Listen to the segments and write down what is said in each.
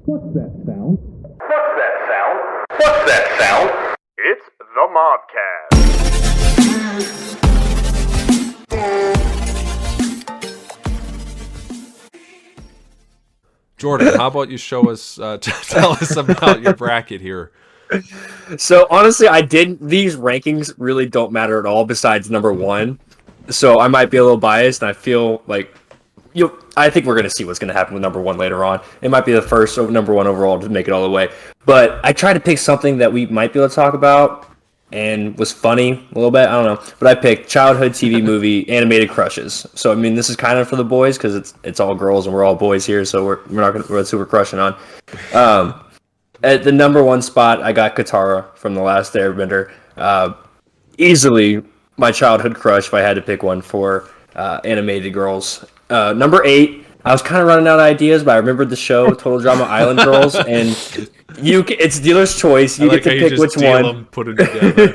What's that sound? What's that sound? What's that sound? It's the Mobcast. Jordan, how about you show us, tell us about your bracket here? So honestly, these rankings really don't matter at all besides number one. So I might be a little biased, and I feel like I think we're gonna see what's gonna happen with number one later on. It might be the first number one overall to make it all the way. But I tried to pick something that we might be able to talk about and was funny a little bit. I don't know, but I picked childhood TV movie animated crushes. So I mean, this is kind of for the boys because it's all girls and we're all boys here, so we're not gonna that's who we're crushing on. At the number one spot, I got Katara from The Last Airbender. Easily my childhood crush if I had to pick one for animated girls. Number 8, I was kind of running out of ideas, but I remembered the show Total Drama Island Girls, and it's dealer's choice. You get to pick which one. Them, put it together.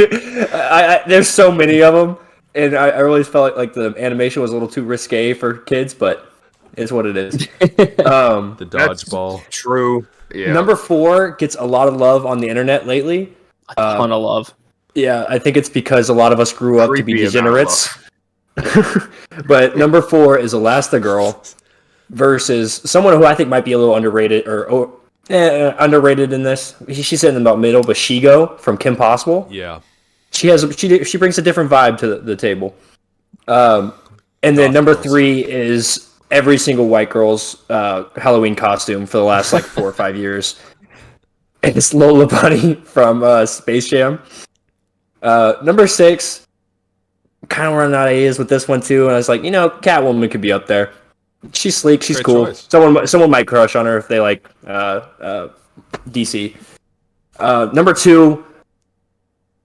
There's so many of them, and I really felt like the animation was a little too risque for kids, but it's what it is. The dodgeball. True. Yeah. Number 4 gets a lot of love on the internet lately. A ton of love. Yeah, I think it's because a lot of us grew up to be Creepy degenerates. But number 4 is Elastigirl versus someone who I think might be a little underrated underrated in this. She's sitting about middle, but Shigo from Kim Possible. Yeah. She brings a different vibe to the table. And then number 3 is every single white girl's Halloween costume for the last 4 or 5 years. And it's Lola Bunny from Space Jam. Number 6, kind of running out of ideas with this one too, and I was like, Catwoman could be up there. She's sleek, she's Great cool. choice. Someone might crush on her if they like DC. Number 2,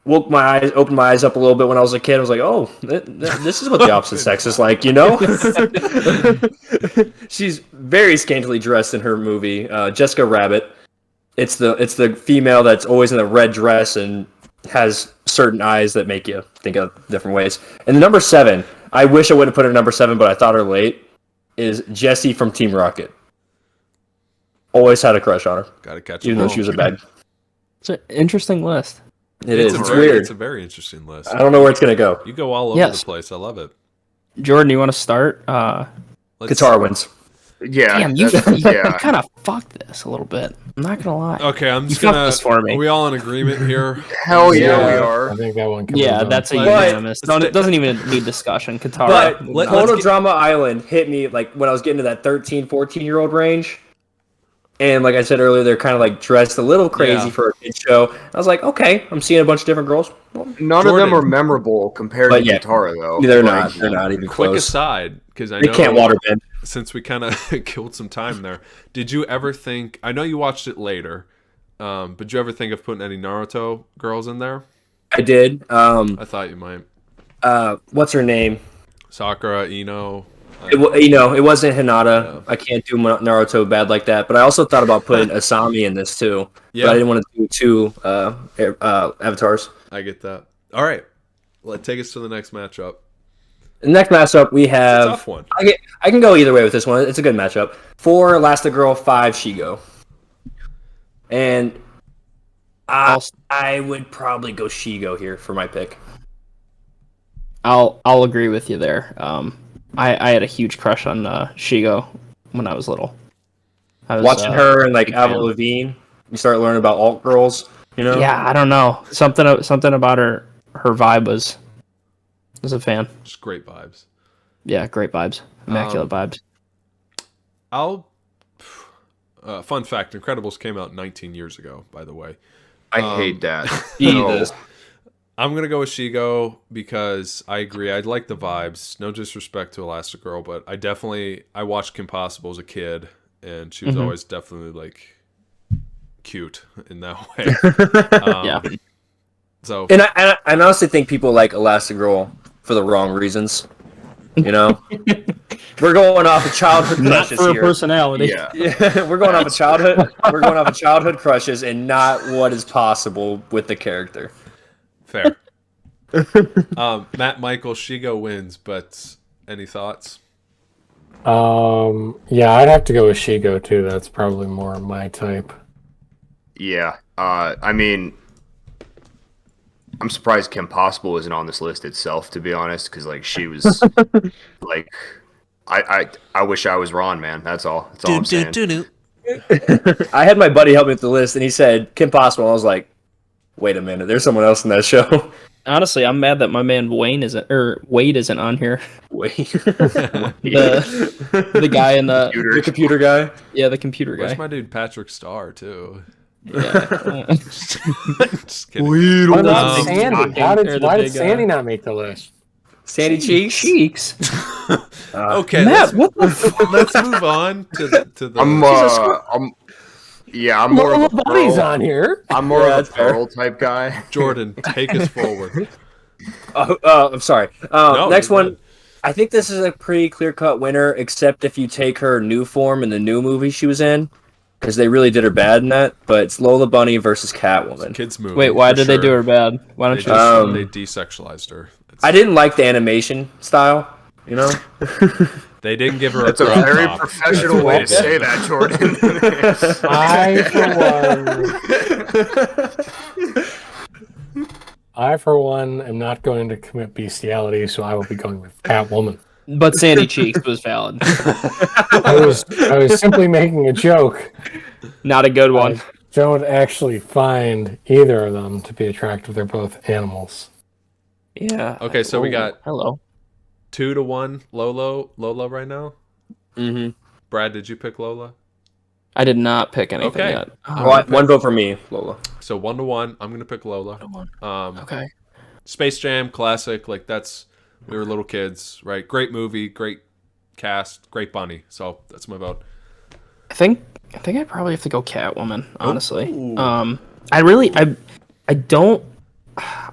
opened my eyes up a little bit when I was a kid. I was like, oh, this is what the opposite sex is like, She's very scantily dressed in her movie, Jessica Rabbit. It's the female that's always in a red dress and has certain eyes that make you think of different ways. And number 7, I wish I would have put her number 7, but I thought her late, is Jessie from Team Rocket. Always had a crush on her, Gotta catch even them though she was a bag. It's an interesting list. It's weird. It's a very interesting list. I don't know where it's going to go. You go all over Yes. the place. I love it. Jordan, you want to start? Guitar wins. Yeah. Damn, you yeah. kind of fucked this a little bit. I'm not gonna lie. Okay, I'm You just fucked gonna. this for me. Are we all in agreement here? Hell yeah, we I are. think that one. Yeah, that's a But- unanimous. It doesn't even need discussion. Katara. But let's Total get- Drama Island hit me when I was getting to that 13, 14-year-old range. And like I said earlier, they're kind of dressed a little crazy Yeah. for a kid show. I was like, okay, I'm seeing a bunch of different girls. Well, None of them Jordan. are memorable compared But to yeah, Katara, though. they're not. They're not even Quick close. aside, because I They know can't waterbend. since we kind of killed some time there. Did you ever think? I know you watched it later, but did you ever think of putting any Naruto girls in there? I did. I thought you might. What's her name? Sakura, Ino. It wasn't Hinata. I can't do Naruto bad like that. But I also thought about putting Asami in this too. Yeah. But I didn't want to do 2 avatars. I get that. All right, take us to the next matchup. The next matchup we It's a have. tough one. I can go either way with this one. It's a good matchup. 4 Elastigirl, 5 Shigo. And I would probably go Shigo here for my pick. I'll agree with you there. I had a huge crush on Shigo when I was little. I was, Watching her and big Avril fan. Lavigne, you start learning about alt girls. Yeah, I don't know. Something about her vibe was a fan. Just great vibes. Yeah, great vibes, immaculate vibes. Fun fact: Incredibles came out 19 years ago. By the way, I hate that. Jesus. I'm gonna go with Shigo because I agree. I like the vibes. No disrespect to Elastigirl, but I watched Kim Possible as a kid, and she was always definitely cute in that way. Yeah. So And I honestly think people like Elastigirl for the wrong reasons. We're going off of childhood Not crushes for a here. personality. Yeah. Yeah, we're going off of childhood. We're going off of childhood crushes and not what is possible with the character. fair. Matt Michael Shigo wins, but any thoughts? Yeah, I'd have to go with Shigo too. That's probably more my type. Yeah. I mean, I'm surprised Kim Possible isn't on this list itself, to be honest, because like she was like, I wish I was Ron, man. That's all. That's all I'm saying. I had my buddy help me with the list, and he said Kim Possible. I was like, wait a minute, there's someone else in that show. Honestly, I'm mad that my man Wade isn't on here. Wait, The guy in the the computer guy. yeah, the computer Where's guy. my dude Patrick Starr too? Yeah. Just kidding. What about Um, Sandy? Why did Sandy not make the list? Sandy Cheeks. Cheeks. Okay, Matt, let's, what the let's move on to the. I'm more of a Buddy's Pearl. on here. I'm more Yeah, of a that's fair. Pearl type guy. Jordan, take us forward. I'm sorry. No, Next you're one. good. I think this is a pretty clear-cut winner, except if you take her new form in the new movie she was in, because they really did her bad in that. But it's Lola Bunny versus Catwoman. Kids movie. Wait, why for did they do sure. her bad? Why They, don't just, you? they desexualized her. It's- I didn't like the animation style. You know. They didn't give her. That's a crop very top. professional way to say that, Jordan. I, for one, am not going to commit bestiality, so I will be going with Catwoman. But Sandy Cheeks was valid. I was simply making a joke. Not a good I one. don't actually find either of them to be attractive. They're both animals. Yeah. Okay, so we Ooh, got hello. 2-1 Lola right now. Mm-hmm. Brad, did you pick Lola? I did not pick anything Okay. yet. One vote for me, Lola. So 1-1. I'm gonna pick Lola. Okay. Space Jam classic. Like that's we were little kids, right? Great movie, great cast, great bunny. So that's my vote. I think I probably have to go Catwoman, honestly. Ooh. I don't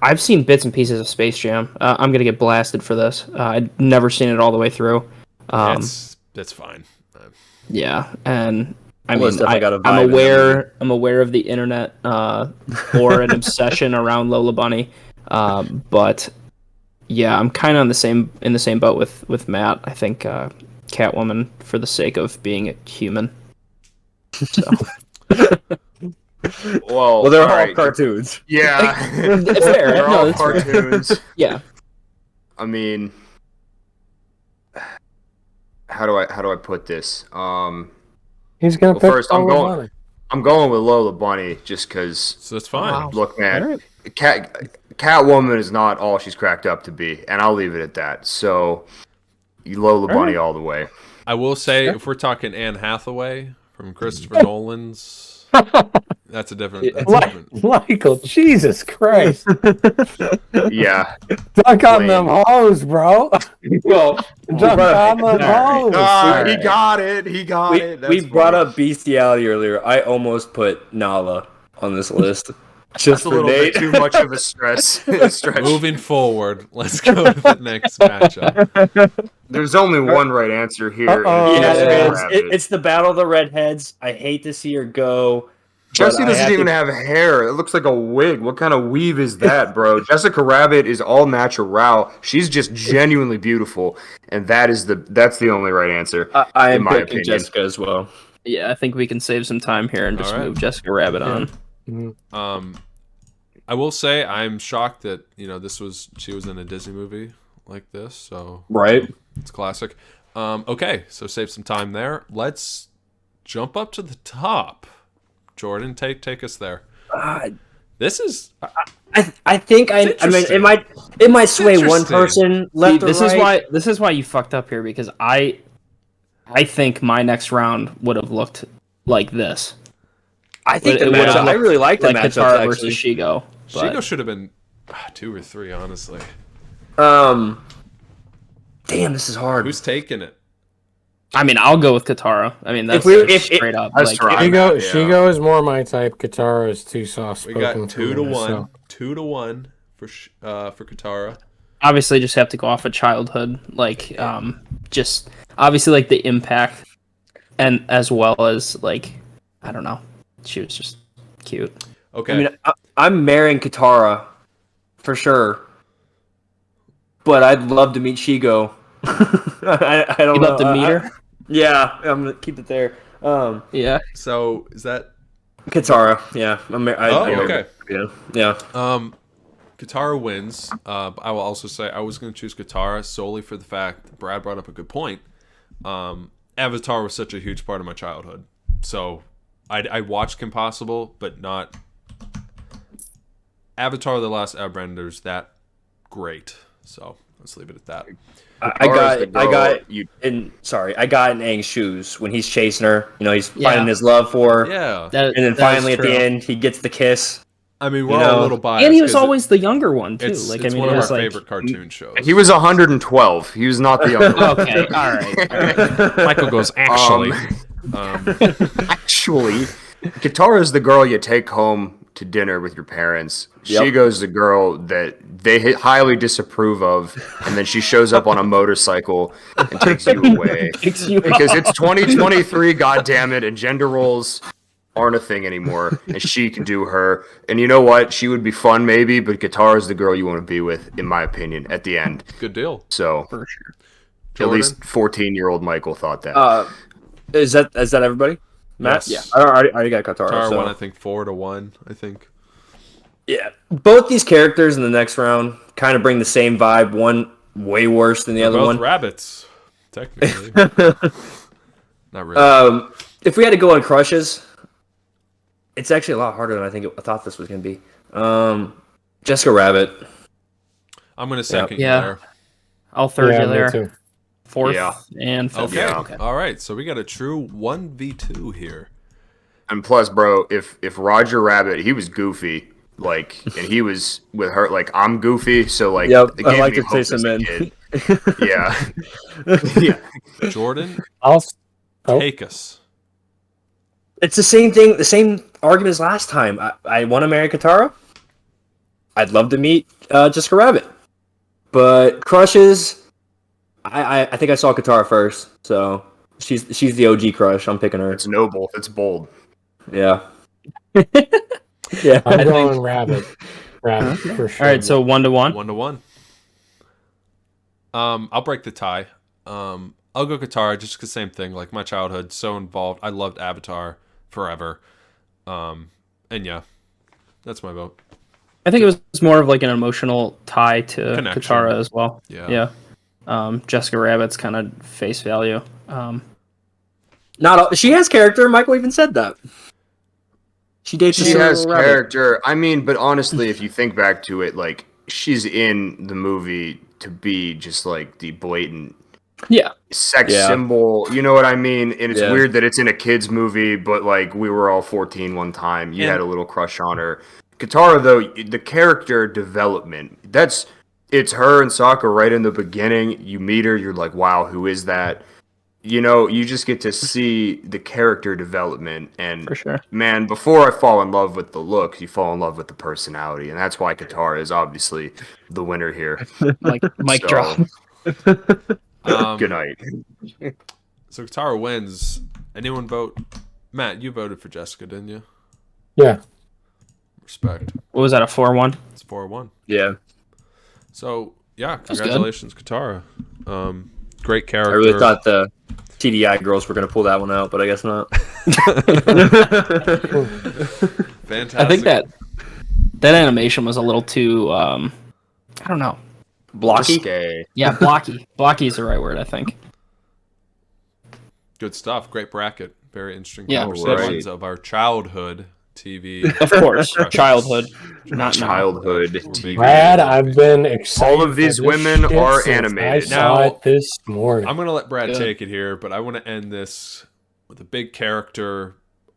I've seen bits and pieces of Space Jam. I'm gonna get blasted for this. I'd never seen it all the way through. That's fine. Yeah, and I Well, mean, it's definitely got a vibe I'm in that I'm aware of the internet or an obsession around Lola Bunny, but yeah, I'm kind of in the same boat with Matt. I think Catwoman for the sake of being a human. So. Well, They're all right. cartoons. Yeah, It's fair. they're No, all it's fair. cartoons. Yeah, I mean, how do I put this? He's gonna Well, pick first, I'm Lola going- I'm going with Lola Bunny just because. So that's fine. Wow. Look, man, Alright. Catwoman is not all she's cracked up to be, and I'll leave it at that. So, Lola Bunny all the way. I will say, if we're talking Anne Hathaway from Christopher Nolan's, that's a different. That's a different. Michael, Jesus Christ. Yeah. Dunk on Lame. them hoes, bro. Well, Dunk on them hoes. He got it. He got it. we That's brought funny. up bestiality earlier. I almost put Nala on this list. That's Just a for little Nate. bit too much of a stretch. Moving forward, let's go to the next matchup. There's only one right answer here. Uh-oh. and Yes, it's it Jessica is. Rabbit. It's the battle of the redheads. I hate to see her go. Jesse but I doesn't have even to- have hair. It looks like a wig. What kind of weave is that, bro? Jessica Rabbit is all natural. She's just genuinely beautiful, and that's the only right answer. I in am my picking opinion. Jessica as well. yeah. I think we can save some time here and just All right. move Jessica Rabbit on. I will say I'm shocked that she was in a Disney movie like this, so Right? it's classic. Okay, so save some time there. Let's jump up to the top. Jordan, take us there. This is I think I mean interesting. it might sway one interesting. person left See, or this right. is why you fucked up here because I think my next round would have looked like this. I think It the would've matchup. I looked really like the Like matchup Katara actually. versus Shigo. Shigo should have been 2 or 3, honestly. Damn, this is hard. Who's taking it? I mean, I'll go with Katara. I mean, that's if- straight up. That's Like, right. Shigo, Yeah. Shigo is more my type. Katara is too soft We spoken. got for 2 to me, 1. so- 2 to 1 for Katara. obviously, just have to go off of childhood. Like, just obviously like the impact, and as well as like, I don't know, she was just cute. Okay. I mean, I'm marrying Katara for sure, but I'd love to meet Shigo. I don't You'd know. love to meet her. Yeah, I'm gonna keep it there. Yeah. So is that Katara. Yeah. okay? Yeah. Katara wins. I will also say I was going to choose Katara solely for the fact Brad brought up a good point. Avatar was such a huge part of my childhood, so I watched Kim Possible, but not Avatar: The Last Airbender's that great. So let's leave it at that. I got the girl you- in Aang's shoes when he's chasing her. You know, he's finding his love for her. Yeah, That, And then that is finally at the true. end, he gets the kiss. I mean we're You all a know, little biased. And he was 'cause always the younger one too. it's, Like it's I mean, one it of was our like favorite cartoon shows. He was 112. He was not the younger one. okay, all right. Michael goes actually. Actually, Katara is the girl you take home to dinner with your parents. Yep. Shigo's the girl that they highly disapprove of, and then she shows up on a motorcycle and takes you away. Because it's 2023, goddammit, and gender roles aren't a thing anymore, and she can do her. And you know what? She would be fun, maybe, but Katara is the girl you want to be with, in my opinion, at the end. Good deal. So, For sure. at Jordan? least 14-year-old Michael thought that. Is that everybody? Matt? Yes. Yeah. I already got Katara. Katara so. won, I think 4-1. I think. Yeah. Both these characters in the next round kind of bring the same vibe. One way worse than the other Both one. rabbits, technically. Not really. If we had to go on crushes, it's actually a lot harder than I thought this was going to be. Jessica Rabbit. I'm gonna second you Yeah. there. I'll third Yeah, you me there. too. Fourth Yeah. and fifth. Okay. Yeah. Okay. All right. So we got a true 1v2 here. And plus, bro, if Roger Rabbit, he was goofy, like, and he was with her, like, I'm goofy, so like, Yep, it I gave like me to say hope some as a men. kid. Yeah, yeah. Jordan, I'll. Oh, take us. It's the same thing, the same argument as last time. I want to marry Katara. I'd love to meet Jessica Rabbit. But crushes, I think I saw Katara first, so she's the OG crush. I'm picking her. It's noble. It's bold. Yeah. Yeah. I'm going rabbit. Rabbit for sure. All right, so 1-1. 1-1. I'll break the tie. I'll go Katara, just the same thing. Like my childhood, so involved. I loved Avatar forever. And yeah, that's my vote. I think it was more of like an emotional tie to Connection. Katara as well. Yeah. Yeah. Jessica Rabbit's kind of face value. Not all, she has character. Michael even said that. She dates She a has little rabbit. character. I mean, but honestly, if you think back to it, like, she's in the movie to be just like the blatant Yeah. sex Yeah. symbol. You know what I mean? And it's Yeah. weird that it's in a kid's movie, but like, we were all 14 one time. You And- had a little crush on her. Katara, though, the character development, it's her and Sokka right in the beginning. You meet her, you're like, wow, who is that? You know, you just get to see the character development. And For sure. man, before I fall in love with the looks, you fall in love with the personality. And that's why Katara is obviously the winner here. Like mic So, drop. Good night. So Katara wins. Anyone vote? Matt, you voted for Jessica, didn't you? Yeah. Respect. What was that, a 4-1? It's 4-1. Yeah. So yeah, good. congratulations, Katara. Great I character. really thought the TDI girls were going to pull that one out, but I guess not. Fantastic. I think that animation was a little too I don't know. Blocky? Risque. Yeah, blocky. Blocky is the right word, I think. Good stuff. Great bracket. Very interesting Yeah. conversations of our childhood TV. Of course. crushes. Childhood. Not now. Childhood We're TV. big- Brad, I've been excited. All of these for this women shit are since animated. I saw Now- it this morning. I'm gonna let Brad Good. take it here, but I want to end this with a big character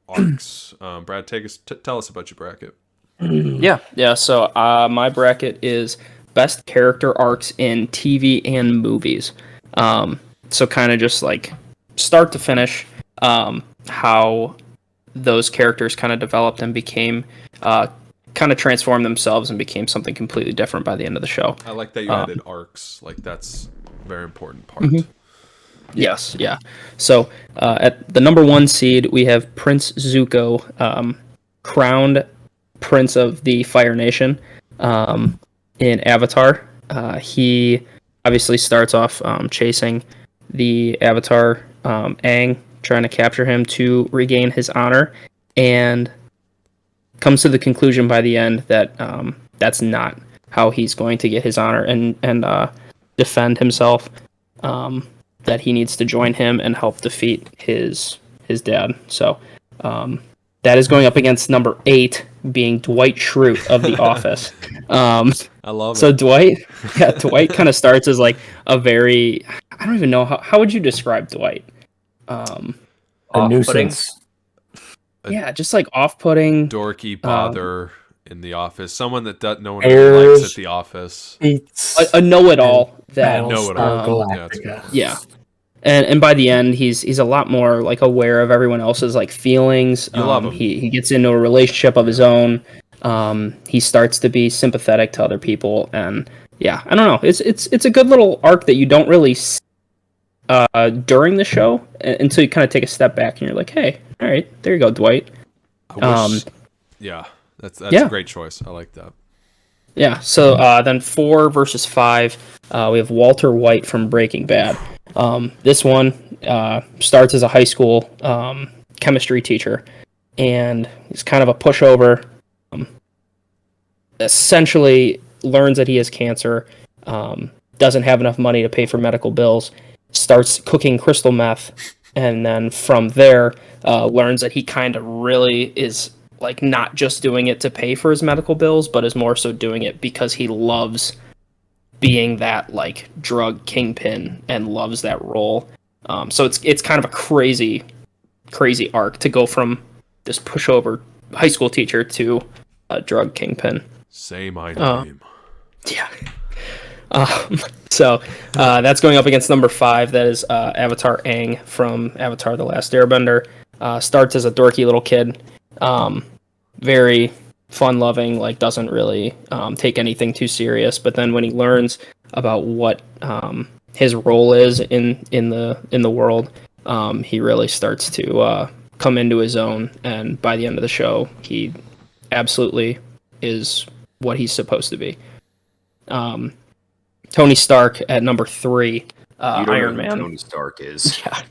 arcs. Brad, take us. Tell us about your bracket. Yeah. So my bracket is best character arcs in TV and movies. So kind of just like start to finish, how those characters kind of developed and became, kind of transformed themselves and became something completely different by the end of the show. I like that you added arcs. Like that's a very important part. Yes, yeah. So at the number 1 seed, we have Prince Zuko, crowned Prince of the Fire Nation in Avatar. He obviously starts off chasing the Avatar, Aang, trying to capture him to regain his honor, and comes to the conclusion by the end that that's not how he's going to get his honor and defend himself. That he needs to join him and help defeat his dad. So that is going up against number 8, being Dwight Schrute of The Office. I love So it. Dwight kind of starts as like a very, I don't even know how would you describe Dwight? A Off-putting. nuisance. Yeah, just like off-putting. Dorky bother in the office. Someone that no one Airs. really likes at the office. Eats. A know-it-all that know-it-all. Galactica. yeah. And by the end, he's a lot more like aware of everyone else's like feelings. You love him. He gets into a relationship of his own. He starts to be sympathetic to other people, and yeah, I don't know. It's a good little arc that you don't really see, during the show until you kind of take a step back and you're like, hey, all right, there you go, Dwight. I wish, yeah, that's yeah. a great choice. I like that. Yeah. So then 4 versus 5, we have Walter White from Breaking Bad. This one starts as a high school chemistry teacher, and he's kind of a pushover. Essentially, learns that he has cancer, doesn't have enough money to pay for medical bills, starts cooking crystal meth, and then from there learns that he kind of really is like not just doing it to pay for his medical bills, but is more so doing it because he loves being that like drug kingpin and loves that role. So it's kind of a crazy arc to go from this pushover high school teacher to a drug kingpin. Say my name. Yeah. So that's going up against number 5. That is Avatar Aang from Avatar: The Last Airbender. Starts as a dorky little kid, very fun-loving, like doesn't really take anything too serious. But then when he learns about what his role is in the world, he really starts to come into his own. And by the end of the show, he absolutely is what he's supposed to be. Tony Stark at number 3, You don't Iron know who Man. Tony Stark is. Yeah.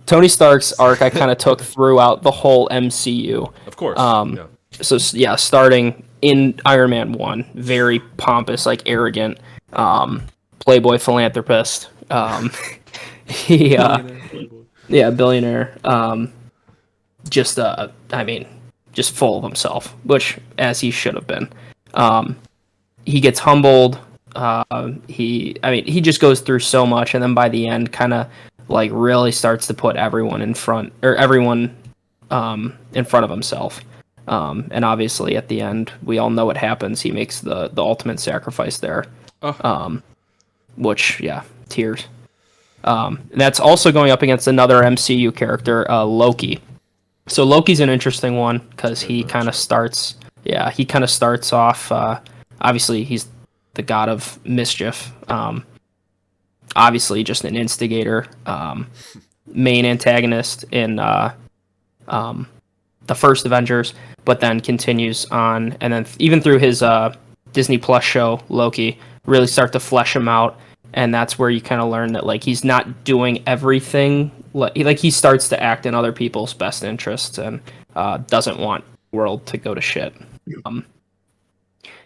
Tony Stark's arc I kind of took throughout the whole MCU. Of course. Yeah. So yeah, starting in Iron Man 1, very pompous, like arrogant, playboy philanthropist. Billionaire. Just just full of himself, which as he should have been. He gets humbled. He just goes through so much, and then by the end, kind of like really starts to put everyone in front of himself. And obviously, at the end, we all know what happens. He makes the ultimate sacrifice there. Which, yeah, tears. That's also going up against another MCU character, Loki. So Loki's an interesting one because he kind of starts off. Obviously, he's the god of mischief. Obviously, just an instigator. Main antagonist in the first Avengers, but then continues on, and then even through his Disney Plus show Loki, really start to flesh him out, and that's where you kind of learn that like he's not doing everything. Like he starts to act in other people's best interests and doesn't want the world to go to shit.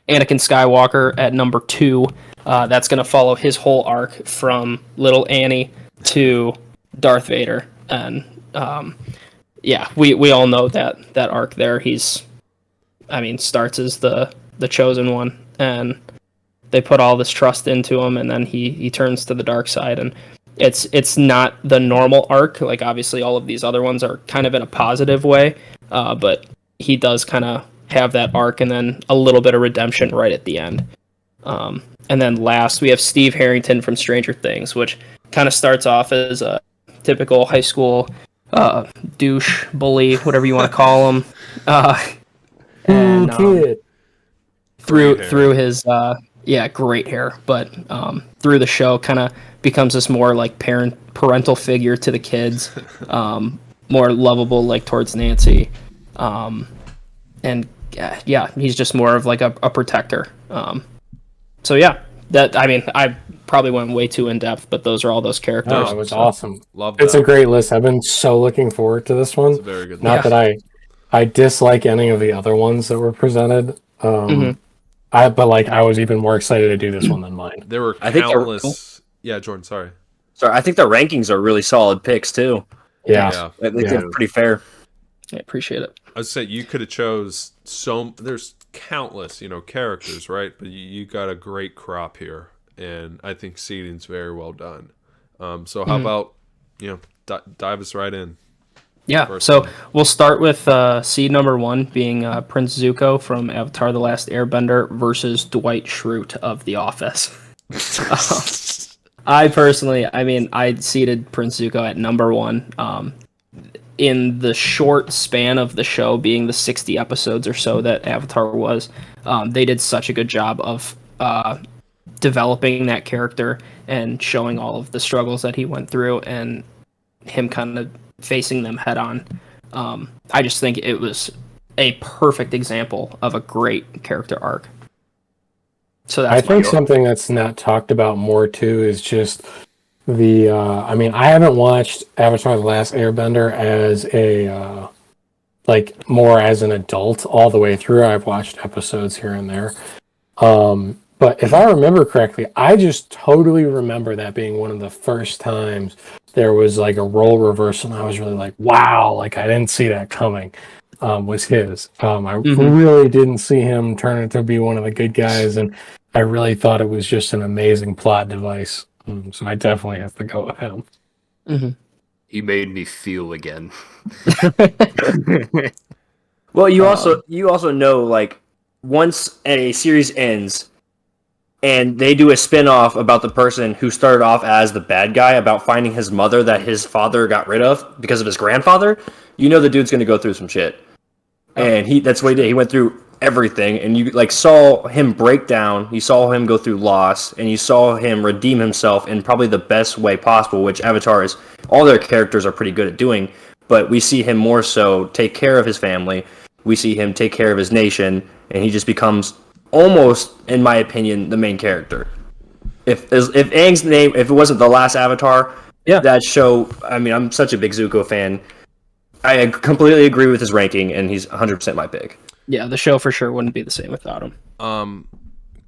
Anakin Skywalker at number 2. That's going to follow his whole arc from little Annie to Darth Vader, and we all know that arc there. He's, starts as the chosen one, and they put all this trust into him, and then he turns to the dark side, and it's not the normal arc. Like obviously, all of these other ones are kind of in a positive way, but he does kind of have that arc, and then a little bit of redemption right at the end. And then last, we have Steve Harrington from Stranger Things, which kind of starts off as a typical high school douche, bully, whatever you want to call him. And Kid. through his great hair, but through the show, kind of becomes this more like parental figure to the kids, more lovable like towards Nancy, and he's just more of like a protector. So yeah, that I mean, I probably went way too in depth, but those are all those characters. No, it was so- awesome. Love that. It's a great list. I've been so looking forward to this one. It's a very good Not list. that I dislike any of the other ones that were presented. Mhm. But like I was even more excited to do this one than mine. There were I think they're- countless. Yeah, Jordan. Sorry. Sorry, I think the rankings are really solid picks too. Yeah. I think Yeah. they're pretty fair. I appreciate it. I would say you could have chose there's countless, characters, right? But you got a great crop here, and I think seeding's very well done. So how about, dive us right in. Yeah, First so one. we'll start with seed number 1 being Prince Zuko from Avatar: The Last Airbender versus Dwight Schrute of The Office. I personally, I seeded Prince Zuko at number 1. In the short span of the show, being the 60 episodes or so that Avatar was, they did such a good job of developing that character and showing all of the struggles that he went through and him kind of facing them head on. I just think it was a perfect example of a great character arc. So that's I think my- something that's not talked about more too is just the I haven't watched Avatar: The Last Airbender as a more as an adult all the way through. I've watched episodes here and there. But if I remember correctly, I just totally remember that being one of the first times there was like a role reversal, and I was really like, wow, like I didn't see that coming. Was his. I really didn't see him turn into be one of the good guys, and I really thought it was just an amazing plot device. So I definitely have to go with him. He made me feel again. Well, you also know, like, once a series ends and they do a spin-off about the person who started off as the bad guy, about finding his mother that his father got rid of because of his grandfather, you know the dude's going to go through some shit. And that's what he did. He went through everything, and you like saw him break down, you saw him go through loss, and you saw him redeem himself in probably the best way possible, which Avatar is, all their characters are pretty good at doing, but we see him more so take care of his family, we see him take care of his nation, and he just becomes almost, in my opinion, the main character. If Aang's name, if it wasn't the last Avatar, that show, I'm such a big Zuko fan. I completely agree with his ranking, and he's 100% my pick. Yeah, the show for sure wouldn't be the same without him.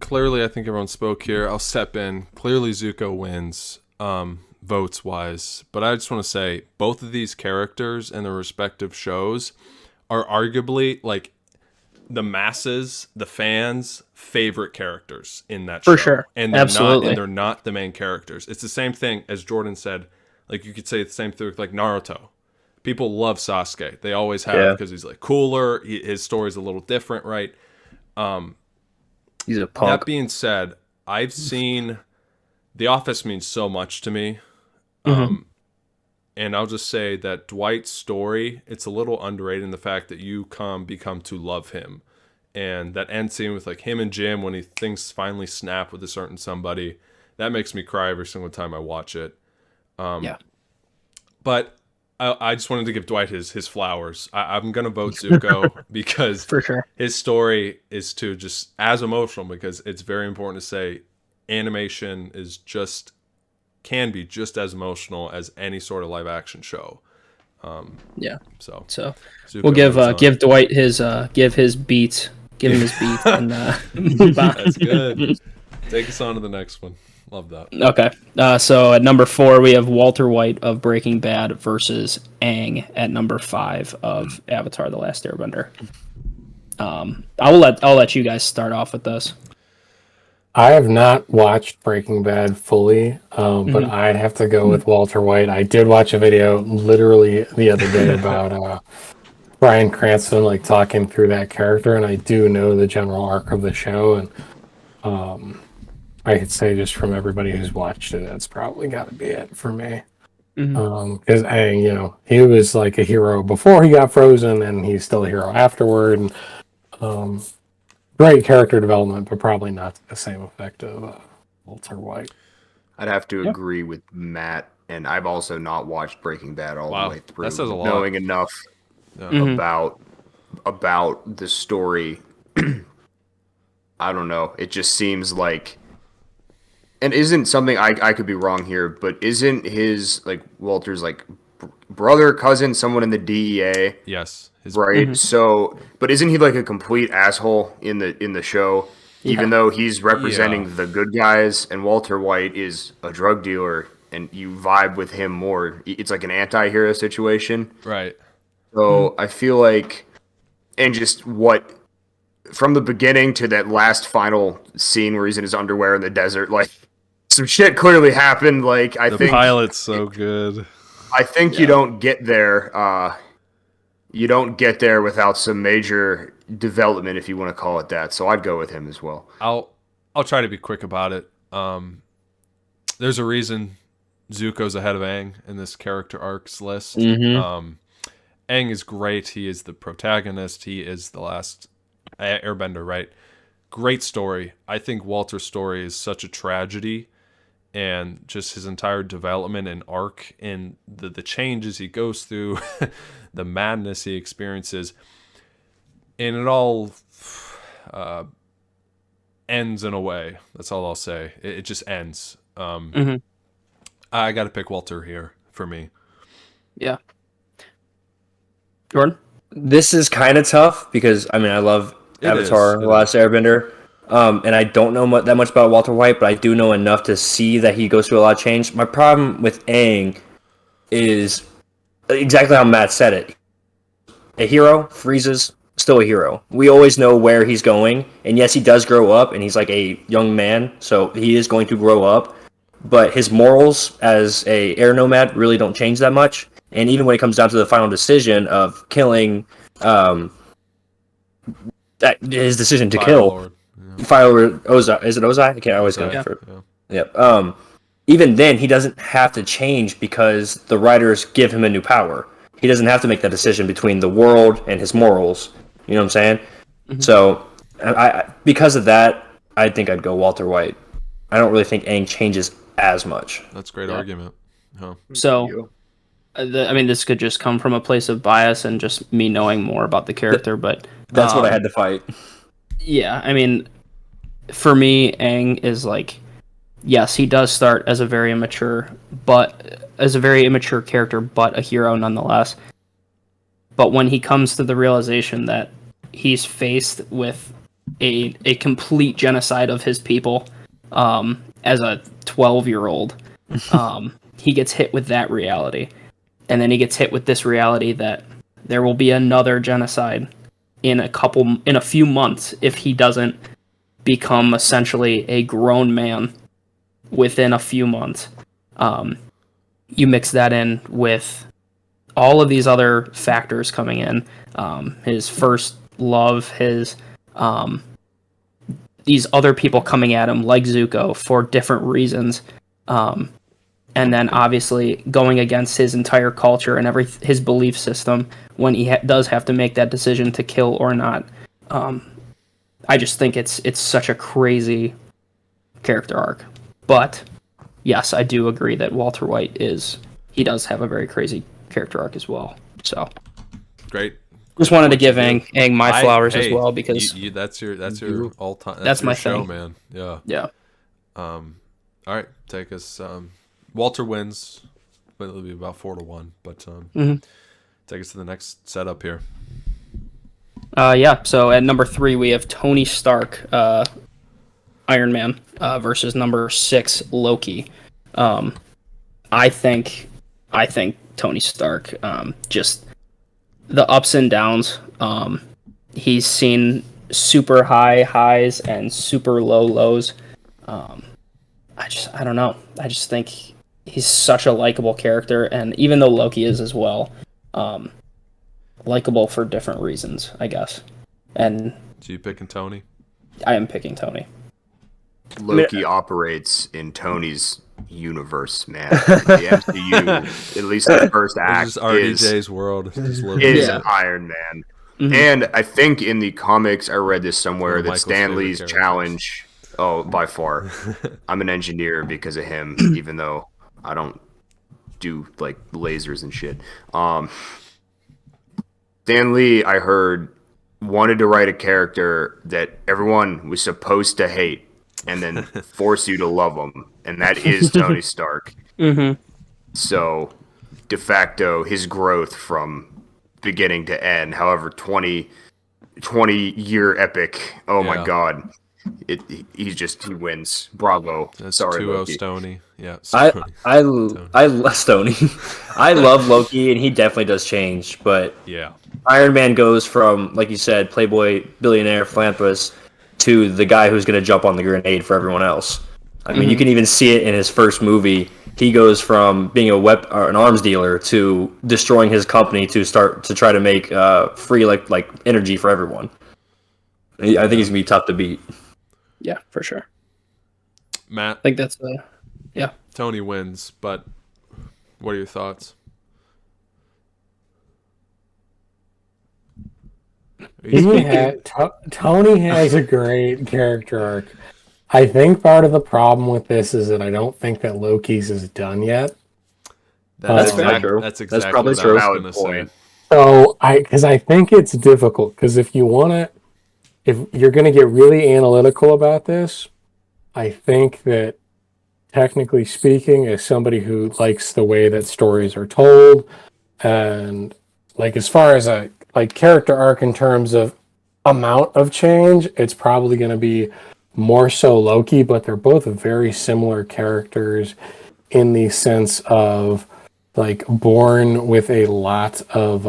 Clearly, I think everyone spoke here. I'll step in. Clearly, Zuko wins, votes wise. But I just want to say, both of these characters and their respective shows are arguably like the masses, the fans' favorite characters in that show. For sure. And they're Absolutely. not, and they're not the main characters. It's the same thing as Jordan said. Like you could say the same thing with like Naruto. People love Sasuke. They always have because he's like cooler. His story's a little different, right? He's a punk. That being said, I've seen The Office means so much to me. And I'll just say that Dwight's story, it's a little underrated in the fact that you become to love him. And that end scene with like him and Jim when things finally snap with a certain somebody, that makes me cry every single time I watch it. Yeah. But I just wanted to give Dwight his flowers. I'm going to vote Zuko because For sure. his story is to just as emotional, because it's very important to say animation can be just as emotional as any sort of live action show. Yeah. So We'll Zuko moves on. give Dwight his beat. Give him his beat and move on. That's good. Take us on to the next one. Love that. Okay. So at number 4 we have Walter White of Breaking Bad versus Aang at number 5 of Avatar: The Last Airbender. I'll let you guys start off with this. I have not watched Breaking Bad fully, but I'd have to go with Walter White. I did watch a video literally the other day about Bryan Cranston like talking through that character, and I do know the general arc of the show, and I could say just from everybody who's watched it, that's probably got to be it for me. Because Aang, he was like a hero before he got frozen, and he's still a hero afterward. And great character development, but probably not to the same effect of Walter White. I'd have to agree with Matt, and I've also not watched Breaking Bad all Wow, the way through. that says a lot. Knowing enough about the story, I don't know. It just seems like and isn't something I could be wrong here, but isn't his like Walter's like brother, cousin, someone in the DEA, Yes, his right? So, but isn't he like a complete asshole in the show? Even though he's representing the good guys, and Walter White is a drug dealer, and you vibe with him more. It's like an anti-hero situation. right. So I feel like, and just what from the beginning to that last final scene where he's in his underwear in the desert, like some shit clearly happened. Like I The think pilot's so good. I think you don't get there. You don't get there without some major development, if you want to call it that. So I'd go with him as well. I'll try to be quick about it. There's a reason Zuko's ahead of Aang in this character arcs list. Aang is great. He is the protagonist. He is the last Airbender, right? Great story. I think Walter's story is such a tragedy, and just his entire development and arc and the changes he goes through, the madness he experiences, and it all ends in a way. That's all I'll say. It just ends. I got to pick Walter here for me. Yeah. Jordan? This is kind of tough because I mean I love Avatar: The Last Airbender, and I don't know that much about Walter White, but I do know enough to see that he goes through a lot of change. My problem with Aang is exactly how Matt said it. A hero freezes, still a hero. We always know where he's going, and yes, he does grow up, and he's like a young man, so he is going to grow up. But his morals as a air nomad really don't change that much. And even when it comes down to the final decision of killing, his decision to kill Fire Lord Ozai, is it Ozai? I can't always go for it. Yep. Even then, he doesn't have to change because the writers give him a new power. He doesn't have to make that decision between the world and his morals. You know what I'm saying? So, because of that, I think I'd go Walter White. I don't really think Aang changes as much. That's a great argument. Huh. So, I mean, this could just come from a place of bias and just me knowing more about the character, but that's what I had to fight. Yeah, I mean, for me, Aang is like, yes, he does start as a very immature character, but a hero nonetheless. But when he comes to the realization that he's faced with a complete genocide of his people, as a 12-year-old, he gets hit with that reality. And then he gets hit with this reality that there will be another genocide in a few months if he doesn't become essentially a grown man within a few months. You mix that in with all of these other factors coming in, his first love, his these other people coming at him like Zuko for different reasons, and then obviously going against his entire culture and his belief system when he does have to make that decision to kill or not. I just think it's such a crazy character arc. But yes, I do agree that Walter White he does have a very crazy character arc as well. So Great. just wanted to give Aang my flowers as well because that's your all time. That's my show, thing. man. Yeah. Yeah. All right, take us. Walter wins, but it'll be about 4-1. But take us to the next setup here. Yeah. So at number 3 we have Tony Stark, Iron Man, versus number 6 Loki. I think Tony Stark, just the ups and downs. He's seen super high highs and super low lows. I don't know. I just think he's such a likable character, and even though Loki is as well, likable for different reasons, I guess. And So you picking Tony? I am picking Tony. Loki operates in Tony's universe, man. The MCU, at least the first act, This is RDJ's world. Just living is in it. Iron Man. And I think in the comics, I read this somewhere One of that Michael's Stan favorite Lee's characters. challenge. Oh, by far, I'm an engineer because of him, even though I don't do like lasers and shit. Stan Lee, I heard, wanted to write a character that everyone was supposed to hate and then force you to love him. and that is Tony Stark. Mm-hmm. So, de facto, his growth from beginning to end, however 20-year epic. Oh my Yeah. God. He wins. Bravo. That's Sorry, 2-0 Loki. Stony. Yeah, I Stony. I love Stony. I love Loki, and he definitely does change. But Yeah. Iron Man goes from, like you said, playboy billionaire philanthropist to the guy who's going to jump on the grenade for everyone else. I mean, you can even see it in his first movie. He goes from being an arms dealer to destroying his company to try to make free like energy for everyone. I think he's gonna be tough to beat. Yeah, for sure. Matt, I think that's yeah. Tony wins, but what are your thoughts? Are you speaking? Tony has a great character arc. I think part of the problem with this is that I don't think that Loki's is done yet. That's very true. That's That's exactly probably what I true. was Valid going to point. say. So because I think it's difficult, because if you're going to get really analytical about this, I think that technically speaking, as somebody who likes the way that stories are told, and like as far as a like character arc in terms of amount of change, it's probably going to be more so Loki, but they're both very similar characters in the sense of like born with a lot of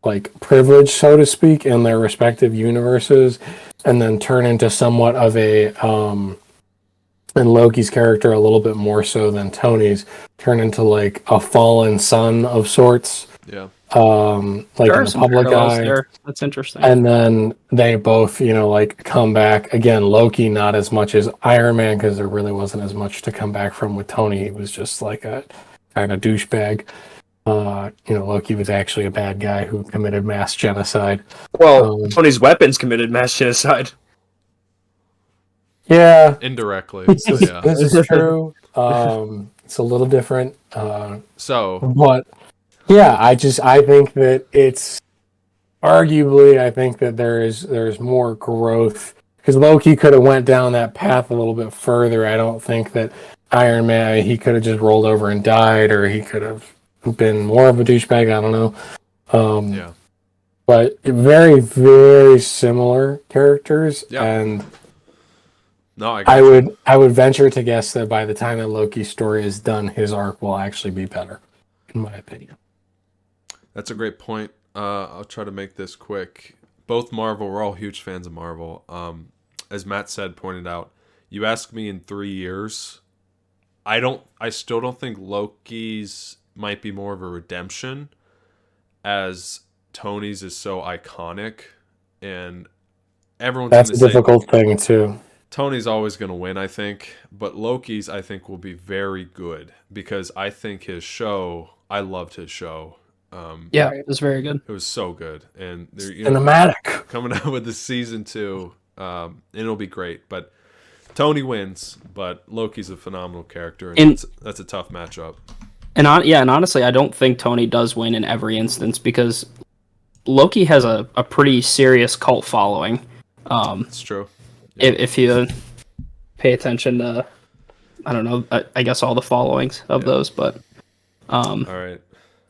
like privilege, so to speak, in their respective universes, and then turn into somewhat of a and Loki's character a little bit more so than Tony's, turn into like a fallen son of sorts. Yeah. Like There in are the some public parallels eye. there. That's interesting. And then they both, like come back again. Loki not as much as Iron Man, because there really wasn't as much to come back from with Tony. He was just like a kind of douchebag. Loki was actually a bad guy who committed mass genocide. Well, Tony's weapons committed mass genocide. Yeah, Indirectly. this Yeah. is true. It's a little different. So, But yeah, I think that it's arguably, I think that there's more growth, because Loki could have went down that path a little bit further. I don't think that Iron Man, he could have just rolled over and died, or he could have been more of a douchebag. I don't know. yeah. But very, very similar characters, Yeah. and No, I would venture to guess that by the time that Loki's story is done, his arc will actually be better, in my opinion. That's a great point. I'll try to make this quick. Both Marvel, we're all huge fans of Marvel. As Matt pointed out, you ask me in 3 years, I still don't think Loki's might be more of a redemption, as Tony's is so iconic, and everyone's That's a gonna say difficult thing too. Tony's always going to win, I think, but Loki's, I think, will be very good, because I think I loved his show. Yeah, it was very good. It was so good, and they're Cinematic. coming out with the season 2, and it'll be great. But Tony wins, but Loki's a phenomenal character, and that's a tough matchup. And honestly, I don't think Tony does win in every instance, because Loki has a pretty serious cult following. It's true. If you pay attention to, I don't know, I guess all the followings of those, but All right.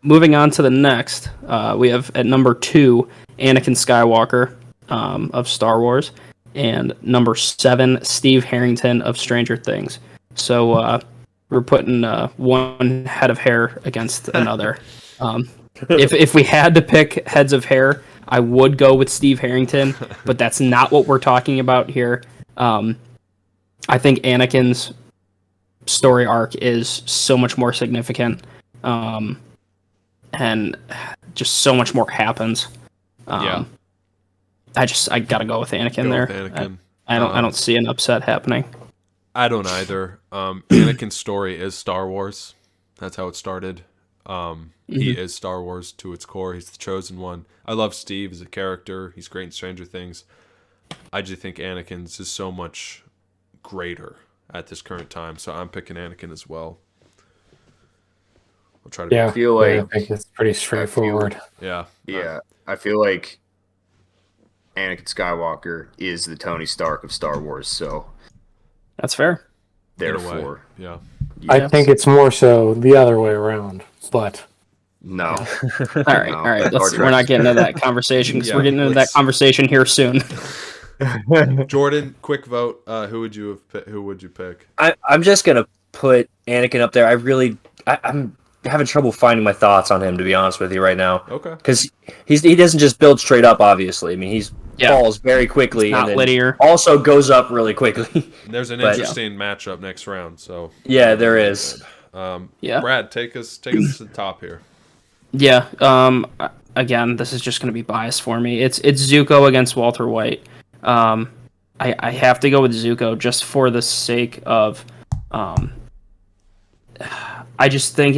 moving on to the next, we have at number 2, Anakin Skywalker of Star Wars, and number 7, Steve Harrington of Stranger Things. So we're putting one head of hair against another. If we had to pick heads of hair, I would go with Steve Harrington, but that's not what we're talking about here. I think Anakin's story arc is so much more significant, and just so much more happens. Yeah. I gotta go with Anakin Go there. with Anakin. I don't see an upset happening. I don't either. Anakin's story is Star Wars. That's how it started. He is Star Wars to its core. He's the chosen one. I love Steve as a character. He's great in Stranger Things. I just think Anakin's is so much greater at this current time. So I'm picking Anakin as well. I'll try to. Yeah, I feel like I think it's pretty straightforward. Yeah. Yeah, I feel like Anakin Skywalker is the Tony Stark of Star Wars. So That's fair. in a way. Therefore, Yeah. I think it's more so the other way around, but no. All right, No, all right. Star We're not Trek's- getting into that conversation because Yeah, we're getting into let's- that conversation here soon. Jordan, quick vote. Who would you pick? I'm just gonna put Anakin up there. I'm having trouble finding my thoughts on him, to be honest with you, right now. Okay. Because he doesn't just build straight up. Obviously, I mean he's falls very quickly Not and then linear. also goes up really quickly. There's an But- interesting matchup next round, so Yeah, there is. Yeah. Brad, take us to the top here. Yeah. Again, this is just going to be biased for me. It's Zuko against Walter White. I have to go with Zuko just for the sake of. I just think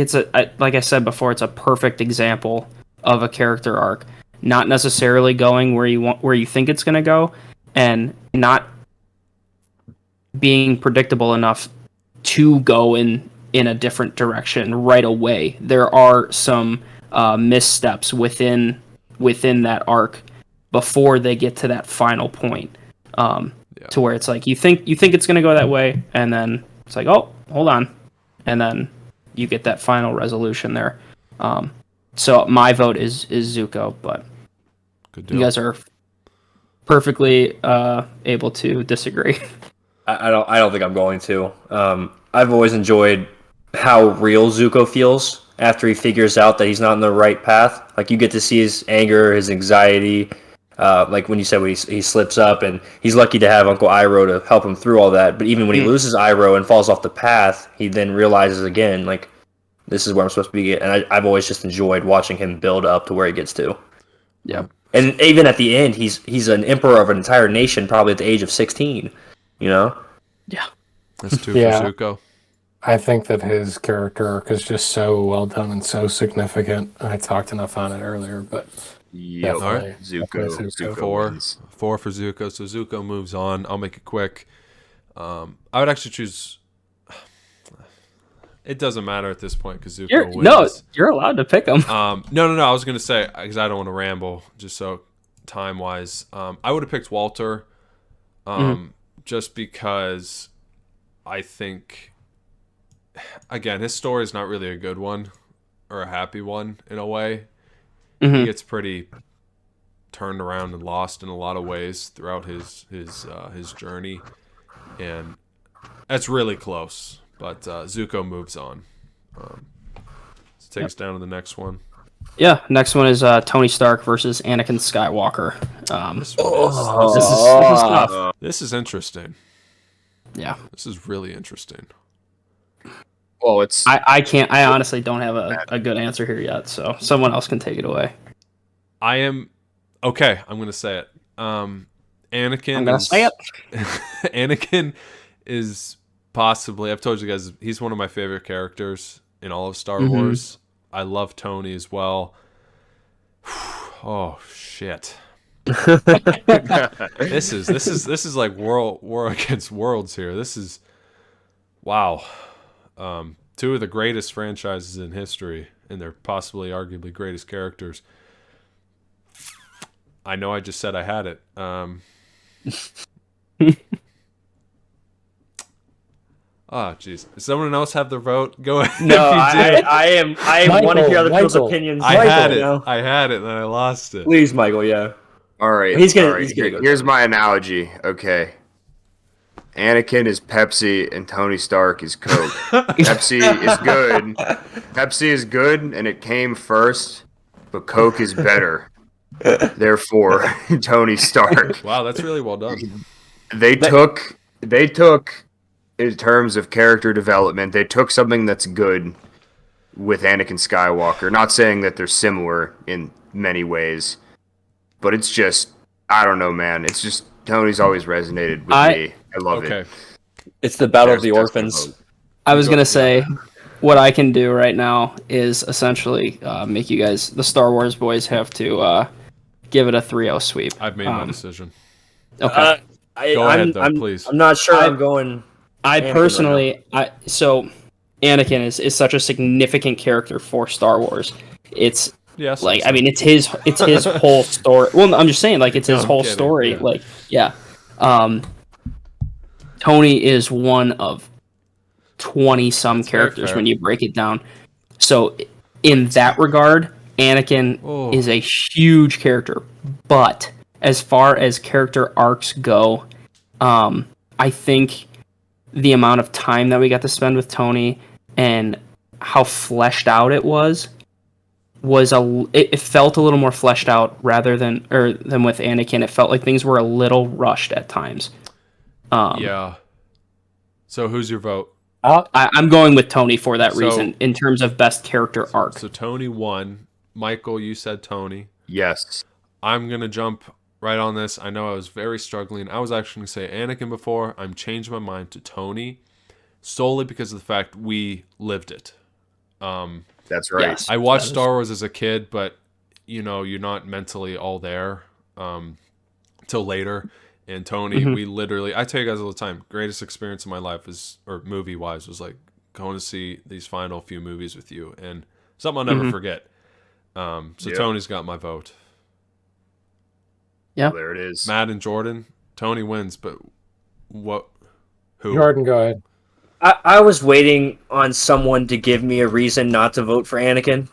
like I said before, it's a perfect example of a character arc. Not necessarily going where you think it's going to go, and not being predictable enough to go in a different direction right away. There are some missteps within that arc before they get to that final point, to where it's like you think it's going to go that way, and then it's like, oh, hold on, and then you get that final resolution there. So my vote is Zuko, but Good deal. you guys are perfectly able to disagree. I don't think I'm going to. I've always enjoyed how real Zuko feels after he figures out that he's not on the right path. Like you get to see his anger, his anxiety. Like when you said when he slips up, and he's lucky to have Uncle Iroh to help him through all that. But even when he loses Iroh and falls off the path, he then realizes again, like, this is where I'm supposed to be. And I've always just enjoyed watching him build up to where he gets to. Yeah. And even at the end, he's an emperor of an entire nation, probably at the age of 16. You know. Yeah. That's two Yeah. for Zuko. I think that his character arc is just so well done and so significant. I talked enough on it earlier, but Yep. Definitely. Zuko. Definitely Zuko. Four. wins. 4 for Zuko. So Zuko moves on. I'll make it quick. I would actually choose. It doesn't matter at this point because Zuko wins. You're allowed to pick them. No. I was gonna say because I don't want to ramble. Just so time wise, I would have picked Walter, just because I think, again, his story is not really a good one or a happy one in a way. He gets pretty turned around and lost in a lot of ways throughout his journey, and that's really close. But Zuko moves on. Let's take us down to the next one. Yeah, next one is Tony Stark versus Anakin Skywalker. This one This is tough. this is interesting. Yeah, This is really interesting. Well, it's I honestly don't have a good answer here yet, so someone else can take it away. I am okay. I'm gonna say it. Anakin. I'm gonna say it. Anakin is possibly. I've told you guys he's one of my favorite characters in all of Star Wars. I love Tony as well. Oh shit. This is like war against worlds here. This is wow. Two of the greatest franchises in history, and they're possibly arguably greatest characters. I know I just said I had it. Oh, jeez. Does someone else have their vote? Go ahead. No, if you did. I want to hear other people's Michael. opinions. I had it. No. I had it, and then I lost it. Please, Michael. Yeah. all right. He's gonna- all right. he's gonna go Here's my analogy. Okay. Anakin is Pepsi and Tony Stark is Coke. Pepsi is good. Pepsi is good, and it came first, but Coke is better. Therefore, Tony Stark. Wow, that's really well done. They took in terms of character development, they took something that's good with Anakin Skywalker. Not saying that they're similar in many ways, but it's just I don't know, man. It's just Tony's always resonated with me. I love Okay. it. It's the Battle of the That's my Orphans. vote. I was gonna say, what I can do right now is essentially make you guys, the Star Wars boys, have to give it a 3-0 sweep. I've made my decision. Okay. Go ahead, though, please. I'm not sure I'm going. I Anakin personally, so Anakin is such a significant character for Star Wars. It's Yes. like, I mean, it's his whole story. Well, I'm just saying, like, it's his I'm whole kidding, story. yeah. Like, yeah. Tony is one of 20 some That's very characters fair. when you break it down. So in that regard, Anakin Oh. is a huge character. But as far as character arcs go, I think the amount of time that we got to spend with Tony and how fleshed out it was it felt a little more fleshed out rather than with Anakin. It felt like things were a little rushed at times. Yeah. So who's your vote? I'm going with Tony for that So- reason in terms of best character arc. So Tony won. Michael, you said Tony. Yes. I'm going to jump right on this. I know I was very struggling. I was actually going to say Anakin before. I'm changing my mind to Tony solely because of the fact we lived it. That's right. Yes. I watched That is- Star Wars as a kid, but you're not mentally all there till later. And Tony, we literally, I tell you guys all the time, greatest experience of my life or movie wise, was like going to see these final few movies with you, and something I'll never forget. So Yep. Tony's got my vote. Yeah. There it is. Matt and Jordan, Tony wins, but what? Who? Jordan, go ahead. I was waiting on someone to give me a reason not to vote for Anakin.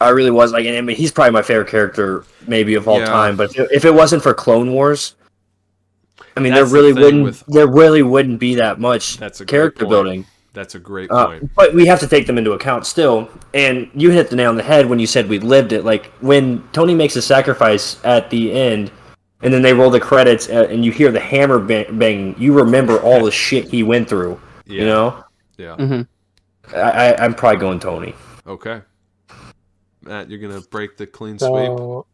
I really was like, I mean, he's probably my favorite character, maybe of all Yeah. time. But if it wasn't for Clone Wars, I mean, That's there the really thing with- wouldn't be that much That's a great character point. building. That's a great point. But we have to take them into account still. And you hit the nail on the head when you said we lived it. Like when Tony makes a sacrifice at the end, and then they roll the credits, and you hear the hammer bang, you remember all the shit he went through. Yeah. You know, Yeah. I'm probably going Tony. Okay. Matt, you're gonna break the clean sweep. So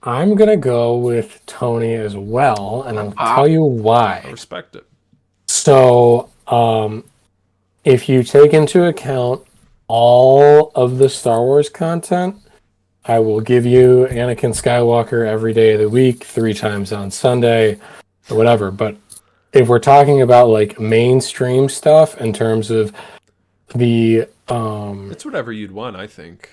I'm gonna go with Tony as well, and I'll tell you why. I respect it. So, if you take into account all of the Star Wars content, I will give you Anakin Skywalker every day of the week, 3 times on Sunday, or whatever. But if we're talking about like mainstream stuff in terms of the It's whatever you'd want, I think.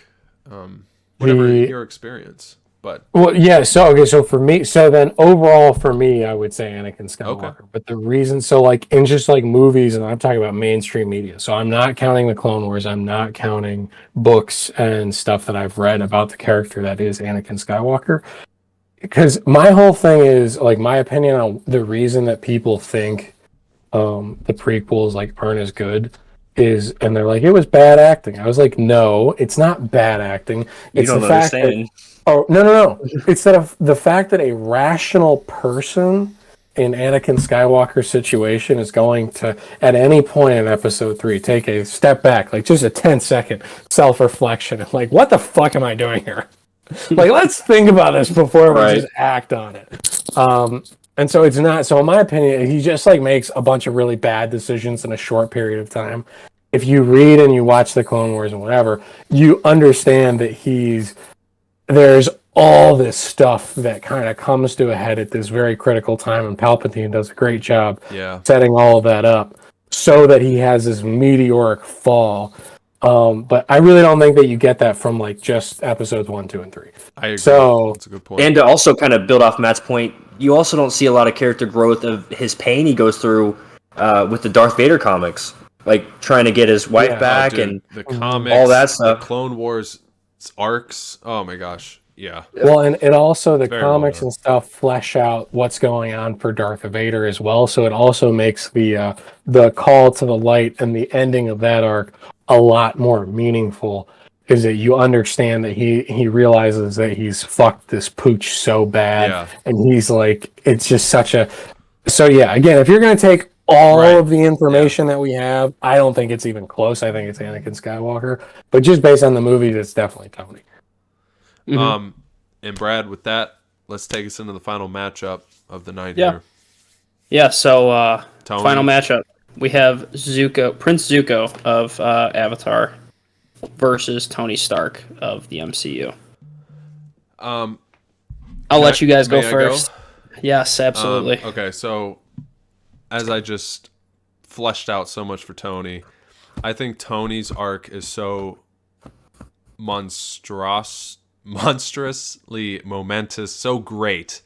Whatever The- your experience. But well, yeah. So okay. So for me, so then overall for me, I would say Anakin Skywalker. Okay. But the reason, so like in just like movies, and I'm talking about mainstream media. So I'm not counting the Clone Wars. I'm not counting books and stuff that I've read about the character that is Anakin Skywalker. Because my whole thing is like my opinion on the reason that people think the prequels like aren't as good is, and they're like it was bad acting. I was like, no, it's not bad acting. You It's don't the fact that understand. oh no! It's that of the fact that a rational person in Anakin Skywalker's situation is going to, at any point in Episode 3, take a step back, like just a 10-second self-reflection, and like, what the fuck am I doing here? Like, let's think about this before we Right. just act on it. And so it's not. So in my opinion, he just like makes a bunch of really bad decisions in a short period of time. If you read and you watch the Clone Wars and whatever, you understand that there's all this stuff that kind of comes to a head at this very critical time, and Palpatine does a great job yeah. setting all of that up so that he has this meteoric fall. But I really don't think that you get that from like just episodes 1, 2, and 3. I agree. So- That's a good point. And to also kind of build off Matt's point, you also don't see a lot of character growth of his pain he goes through with the Darth Vader comics, like trying to get his wife Yeah. back Dude, and the comics, all that stuff. the Clone Wars arcs. Oh my gosh. Yeah. Well, and it also the Very well comics done. and stuff flesh out what's going on for Darth Vader as well. So it also makes the call to the light and the ending of that arc a lot more meaningful. Is that you understand that he realizes that he's fucked this pooch so bad, Yeah. and he's like, it's just such a. So yeah, again, if you're gonna take all Right. of the information that we have, I don't think it's even close. I think it's Anakin Skywalker, but just based on the movies, it's definitely Tony. Mhm. And Brad, with that, let's take us into the final matchup of the night Yeah. here. Yeah, so Tony. final matchup. We have Prince Zuko of Avatar versus Tony Stark of the MCU. Um, I'll let you guys go may I first. Yes, absolutely. Okay, so as I just fleshed out so much for Tony, I think Tony's arc is so monstrously momentous, so great.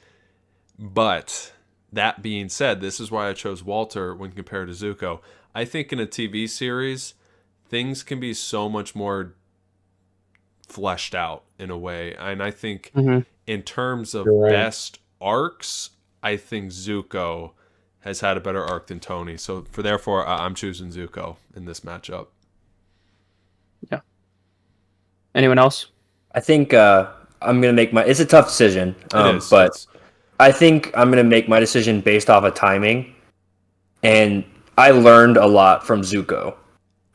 But that being said, this is why I chose Walter when compared to Zuko. I think in a TV series, things can be so much more fleshed out in a way. And I think in terms of You're right. best arcs, I think Zuko has had a better arc than Tony. So therefore, I'm choosing Zuko in this matchup. Anyone else? I think I'm gonna make my. It's a tough decision, It is. but It's- I think I'm gonna make my decision based off of timing, and I learned a lot from Zuko.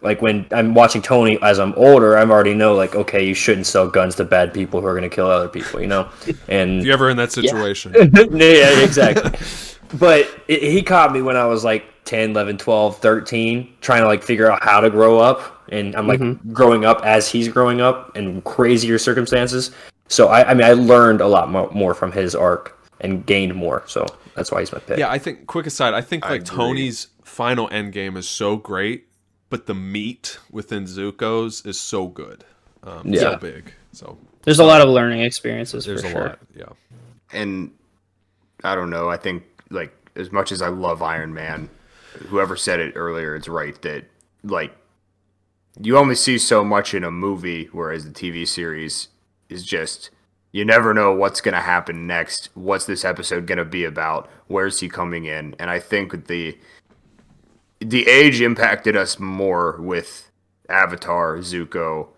Like when I'm watching Tony as I'm older, I already know like, okay, you shouldn't sell guns to bad people who are gonna kill other people, you know. And if you're ever in that situation, yeah, exactly. But he caught me when I was like 10, 11, 12, 13, trying to like figure out how to grow up. And I'm like growing up as he's growing up in crazier circumstances. So I mean, I learned a lot more from his arc and gained more. So that's why he's my pick. yeah, I think, quick aside, I think I like agree. Tony's final end game is so great, but the meat within Zuko's is so good. So Yeah. big. So There's a lot of learning experiences there's for a sure. lot. Yeah. And I don't know. I think like as much as I love Iron Man, whoever said it earlier, it's right that like you only see so much in a movie, whereas the TV series is just you never know what's going to happen next. What's this episode going to be about? Where's he coming in? And I think the age impacted us more with Avatar, Zuko,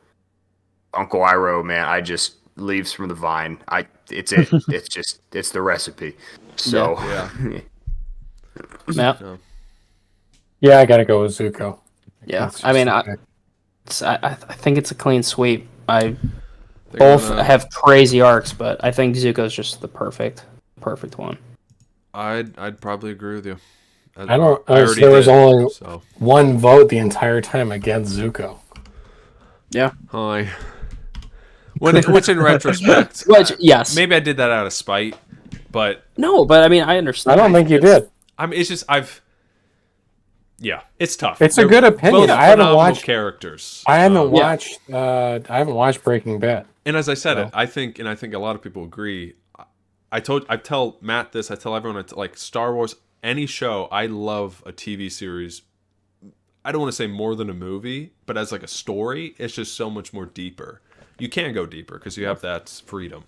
Uncle Iroh. Man, I just leaves from the vine. It's the recipe. So Yeah. Matt? Yeah, I gotta go with Zuko. Yeah. That's I mean, just- I think it's a clean sweep. They're Both gonna- have crazy arcs, but I think Zuko's just the perfect one. I'd probably agree with you. I don't. already There was did, only so. one vote the entire time against Zuko. Yeah. Hi. Which in retrospect, Which, yes. maybe I did that out of spite, but No, but I mean, I understand. I don't think you did. I mean, it's just yeah, it's tough. It's a They're good opinion. both I haven't phenomenal watched- characters. I haven't Yeah. watched. I haven't watched Breaking Bad. And as I said, No. I think a lot of people agree. I tell Matt this. I tell everyone. Like Star Wars, any show. I love a TV series. I don't want to say more than a movie, but as like a story, it's just so much more deeper. You can go deeper because you have that freedom.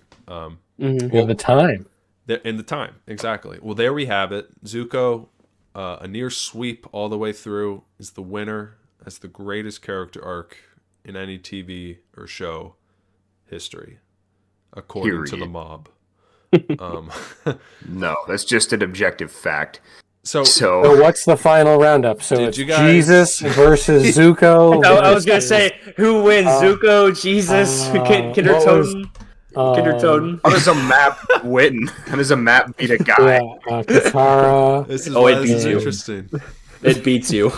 You have the time. In the time, exactly. Well, there we have it. Zuko, a near sweep all the way through, is the winner. That's the greatest character arc in any TV or show history, according to the Period. mob. no, that's just an objective fact. So So what's the final roundup? So Did it's you guys- Jesus versus Zuko. I was gonna say who wins, Zuko, Jesus, Kinder what was- Toten, Kinder Toten. How does a map win? How does a map beat a guy? Yeah, Katara. this is Oh, why it this is beats you. interesting. It beats you.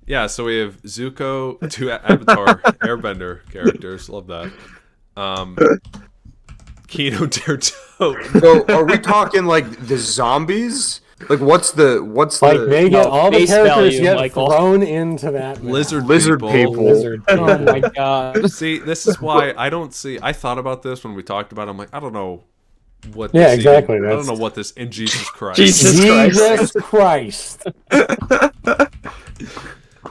Yeah, so we have Zuko, two Avatar Airbender characters. Love that. Kino Toten. So are we talking like the zombies? Like what's Like the they get all the face characters value, get Michael. thrown into that map. Lizard people. Lizard. Oh my god. See, this is why I don't see. I thought about this when we talked about it. I'm like, I don't know what. Yeah, this exactly, I don't that's- know what this. And Jesus Christ. Jesus Christ.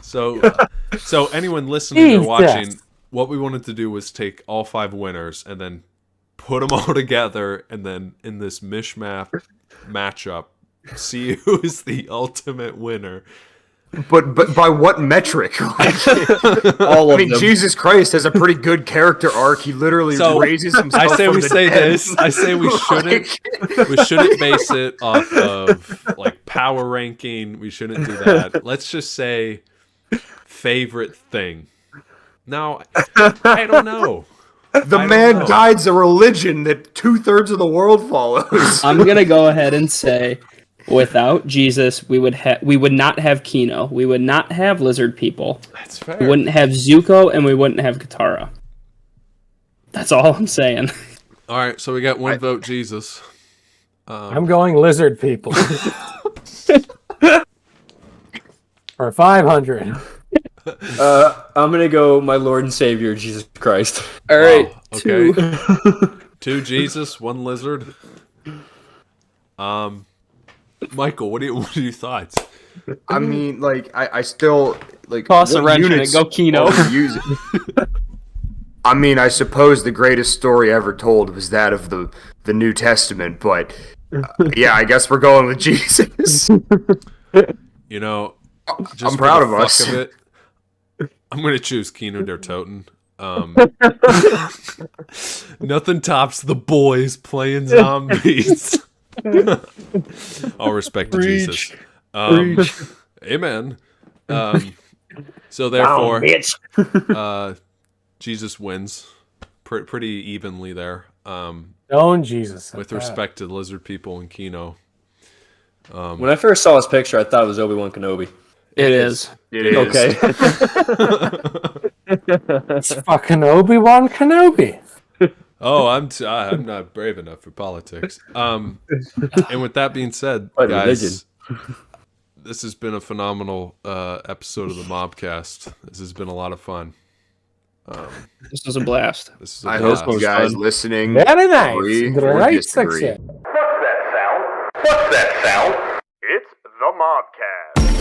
So anyone listening or Jesus. watching, what we wanted to do was take all 5 winners and then put them all together, and then in this mishmash matchup, see who is the ultimate winner. But by what metric? Like, All I of mean, them. Jesus Christ has a pretty good character arc. He literally So, raises himself. I say from we the say dead. this. I say we shouldn't. Like- We shouldn't base it off of like power ranking. We shouldn't do that. Let's just say favorite thing. Now, I don't know. The I don't man know. guides a religion that 2/3 of the world follows. I'm gonna go ahead and say, without Jesus, we would not have Kino. We would not have lizard people. That's fair. We wouldn't have Zuko, and we wouldn't have Katara. That's all I'm saying. All right, so we got one vote, Jesus. I'm going lizard people. For 500. I'm gonna go my Lord and Savior, Jesus Christ. All right. Wow, okay. two. 2 Jesus, 1 lizard. Michael, what are your thoughts? I mean, like, I still like Toss a what wrench in it, units go Kino. are we using? I mean, I suppose the greatest story ever told was that of the New Testament, but yeah, I guess we're going with Jesus. You know, just I'm for proud the of fuck us. of it, I'm gonna choose Kino der Toten. Nothing tops the boys playing zombies. All respect to Jesus. Amen. So therefore, Jesus wins pretty evenly there. Don't Jesus. With respect to lizard people and Kino. When I first saw his picture, I thought it was Obi-Wan Kenobi. It is. It is. Okay. It's fucking Obi-Wan Kenobi. Oh, I'm not brave enough for politics. And with that being said, What guys, this has been a phenomenal episode of the Mobcast. This has been a lot of fun. This was a blast. This is a I blast. hope you guys listening Very nice. agree or Great disagree. success. What's that sound? What's that sound? It's the Mobcast.